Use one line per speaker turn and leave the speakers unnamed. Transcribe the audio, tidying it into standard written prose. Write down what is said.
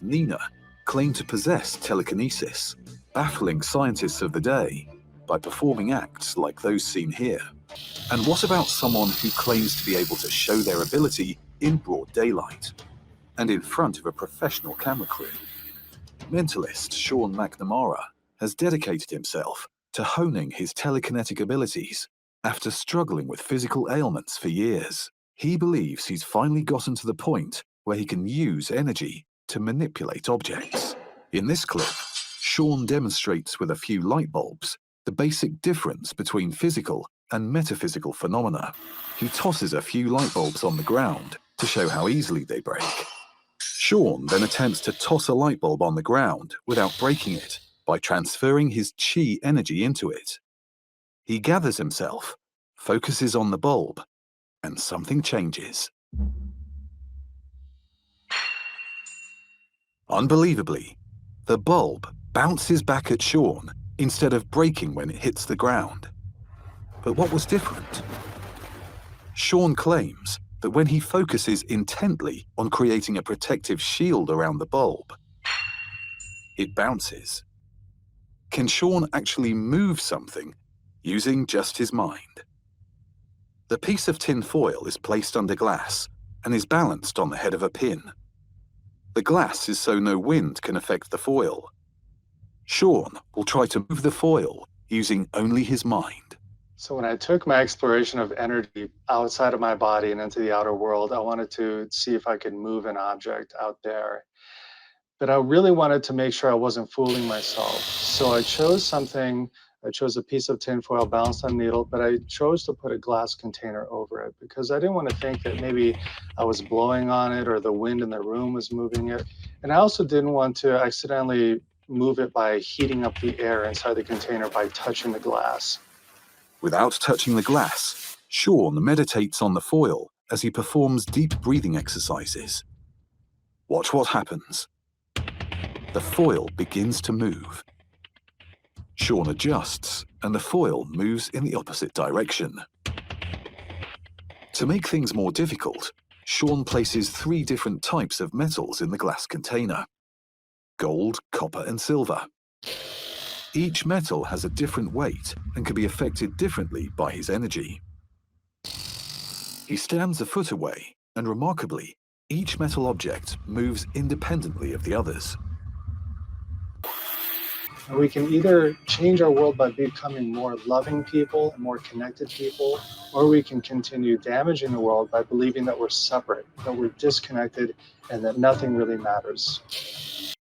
Nina, claimed to possess telekinesis, baffling scientists of the day by performing acts like those seen here. And what about someone who claims to be able to show their ability in broad daylight and in front of a professional camera crew? Mentalist Sean McNamara has dedicated himself to honing his telekinetic abilities after struggling with physical ailments for years. He believes he's finally gotten to the point where he can use energy to manipulate objects. In this clip, Sean demonstrates with a few light bulbs the basic difference between physical and metaphysical phenomena. He tosses a few light bulbs on the ground to show how easily they break. Sean then attempts to toss a light bulb on the ground without breaking it by transferring his chi energy into it. He gathers himself, focuses on the bulb, and something changes. Unbelievably, the bulb bounces back at Sean instead of breaking when it hits the ground. But what was different? Sean claims that when he focuses intently on creating a protective shield around the bulb, it bounces. Can Sean actually move something using just his mind? The piece of tin foil is placed under glass and is balanced on the head of a pin. The glass is so no wind can affect the foil. Sean will try to move the foil using only his mind.
So when I took my exploration of energy outside of my body and into the outer world, I wanted to see if I could move an object out there. But I really wanted to make sure I wasn't fooling myself. So I chose a piece of tinfoil balanced on a needle, but I chose to put a glass container over it because I didn't want to think that maybe I was blowing on it or the wind in the room was moving it. And I also didn't want to accidentally move it by heating up the air inside the container by touching the glass.
Without touching the glass, Sean meditates on the foil as he performs deep breathing exercises. Watch what happens. The foil begins to move. Sean adjusts, and the foil moves in the opposite direction. To make things more difficult, Sean places 3 different types of metals in the glass container: gold, copper, and silver. Each metal has a different weight and can be affected differently by his energy. He stands a foot away, and remarkably, each metal object moves independently of the others.
We can either change our world by becoming more loving people and more connected people, or we can continue damaging the world by believing that we're separate, that we're disconnected, and that nothing really matters.